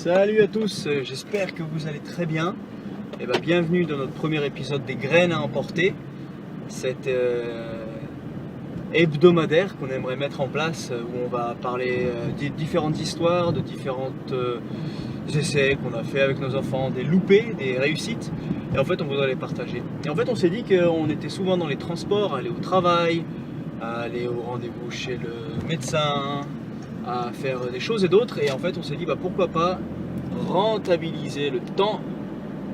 Salut à tous, j'espère que vous allez très bien. Et bienvenue dans notre premier épisode des graines à emporter. Cet hebdomadaire qu'on aimerait mettre en place où on va parler de différentes histoires, de différents essais qu'on a fait avec nos enfants, des loupés, des réussites. Et en fait on voudrait les partager. Et en fait on s'est dit qu'on était souvent dans les transports, aller au travail, aller au rendez-vous chez le médecin, à faire des choses et d'autres, et en fait on s'est dit pourquoi pas rentabiliser le temps.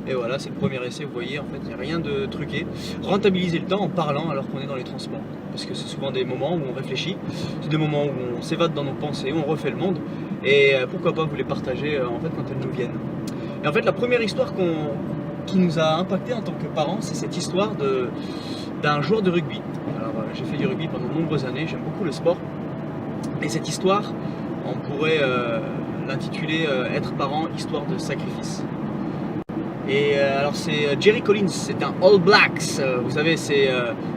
Et voilà, c'est le premier essai, vous voyez, en fait il n'y a rien de truqué. Rentabiliser le temps en parlant alors qu'on est dans les transports, parce que c'est souvent des moments où on réfléchit, c'est des moments où on s'évade dans nos pensées, où on refait le monde, et pourquoi pas vous les partager en fait quand elles nous viennent. Et en fait la première histoire qui nous a impacté en tant que parents, c'est cette histoire d'un joueur de rugby. Alors j'ai fait du rugby pendant de nombreuses années, j'aime beaucoup le sport. Et cette histoire, on pourrait l'intituler Être parent, histoire de sacrifice. Et alors c'est Jerry Collins, c'est un All Blacks, vous savez, ces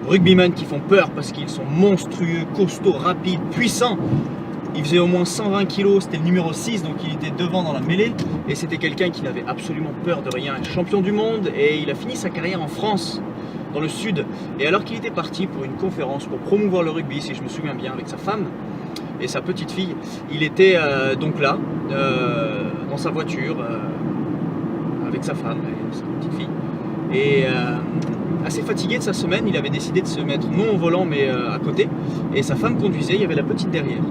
rugbymen qui font peur parce qu'ils sont monstrueux, costauds, rapides, puissants. Il faisait au moins 120 kg, c'était le numéro 6, donc il était devant dans la mêlée. Et c'était quelqu'un qui n'avait absolument peur de rien, champion du monde, et il a fini sa carrière en France, dans le sud. Et alors qu'il était parti pour une conférence pour promouvoir le rugby, si je me souviens bien, avec sa femme et sa petite fille, il était donc là, dans sa voiture, avec sa femme et sa petite fille, et assez fatigué de sa semaine, il avait décidé de se mettre non au volant mais à côté, et sa femme conduisait, il y avait la petite derrière.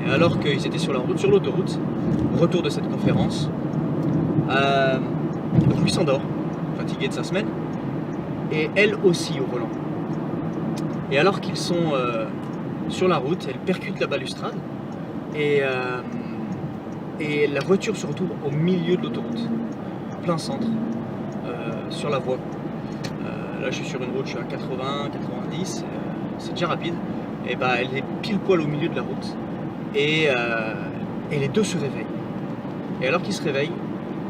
Et alors qu'ils étaient sur la route, sur l'autoroute, retour de cette conférence, donc lui s'endort, fatigué de sa semaine, et elle aussi au volant. Et alors qu'ils sont sur la route, elle percute la balustrade et la voiture se retrouve au milieu de l'autoroute, plein centre, sur la voie. Là je suis sur une route, je suis à 80, 90, c'est déjà rapide. Et elle est pile poil au milieu de la route et les deux se réveillent. Et alors qu'ils se réveillent,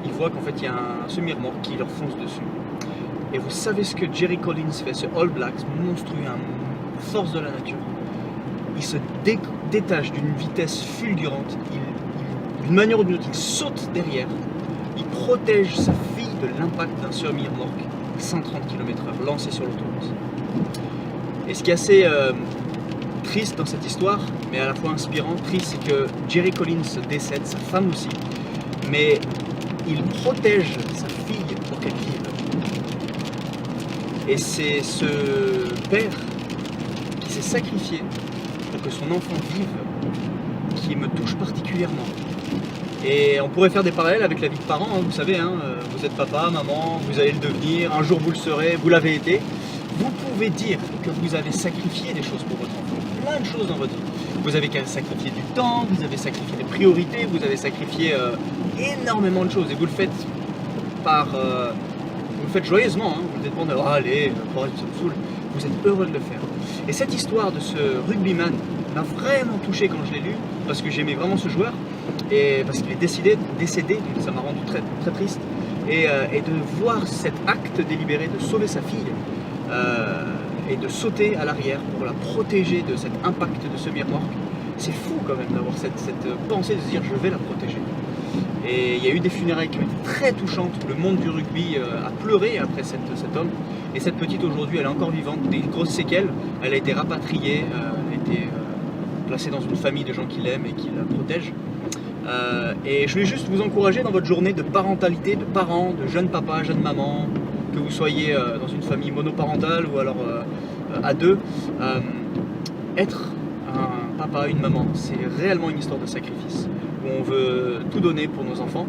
ils voient qu'en fait il y a un semi-remorque qui leur fonce dessus. Et vous savez ce que Jerry Collins fait, ce All Blacks monstrueux, une force de la nature. Il se détache d'une vitesse fulgurante, d'une manière ou d'une autre, il saute derrière, il protège sa fille de l'impact d'un semi-remorque 130 km/h lancé sur l'autoroute. Et ce qui est assez triste dans cette histoire, mais à la fois inspirant, triste, c'est que Jerry Collins décède, sa femme aussi, mais il protège sa fille pour qu'elle vive. Et c'est ce père qui s'est sacrifié pour que son enfant vive qui me touche particulièrement. Et on pourrait faire des parallèles avec la vie de parents, vous savez, vous êtes papa, maman, vous allez le devenir, un jour vous le serez, vous l'avez été. Vous pouvez dire que vous avez sacrifié des choses pour votre enfant, plein de choses dans votre vie. Vous avez sacrifié du temps, vous avez sacrifié des priorités, vous avez sacrifié énormément de choses, et vous le faites vous le faites joyeusement, vous êtes bon, allez, ça me saoule. Vous êtes heureux de le faire. Et cette histoire de ce rugbyman m'a vraiment touché quand je l'ai lu, parce que j'aimais vraiment ce joueur, et parce qu'il est décédé, donc ça m'a rendu très, très triste. Et de voir cet acte délibéré de sauver sa fille, et de sauter à l'arrière pour la protéger de cet impact de semi-remorque, c'est fou quand même d'avoir cette pensée de se dire je vais la protéger. Et il y a eu des funérailles qui ont été très touchantes, le monde du rugby a pleuré après cet homme. Et cette petite aujourd'hui, elle est encore vivante, des grosses séquelles, elle a été rapatriée, elle a été placée dans une famille de gens qui l'aiment et qui la protègent. Et je voulais juste vous encourager dans votre journée de parentalité, de parents, de jeunes papas, jeunes mamans, que vous soyez dans une famille monoparentale ou alors à deux. Être un papa, une maman, c'est réellement une histoire de sacrifice, où on veut tout donner pour nos enfants,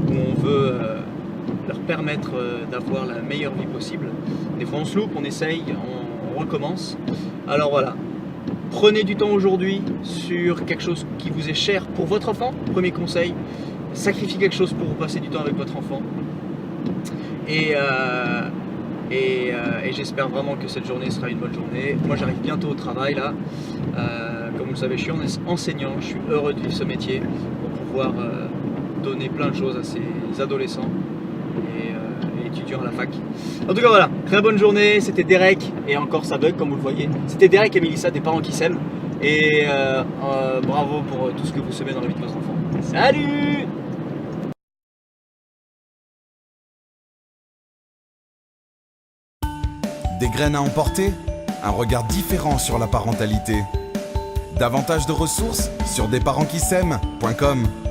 où on veut leur permettre d'avoir la meilleure vie possible. Des fois on se loupe, on essaye, on recommence. Alors voilà, prenez du temps aujourd'hui sur quelque chose qui vous est cher pour votre enfant. Premier conseil, sacrifiez quelque chose pour vous passer du temps avec votre enfant. Et j'espère vraiment que cette journée sera une bonne journée. Moi j'arrive bientôt au travail là, comme vous le savez je suis enseignant, je suis heureux de vivre ce métier pour pouvoir donner plein de choses à ces adolescents et étudiants à la fac. En tout cas voilà, très bonne journée, c'était Derek, et encore ça bug comme vous le voyez, c'était Derek et Mélissa, des parents qui s'aiment, et bravo pour tout ce que vous semez dans la vie de vos enfants. Salut! Des graines à emporter, un regard différent sur la parentalité. Davantage de ressources sur desparentsquis'aiment.com.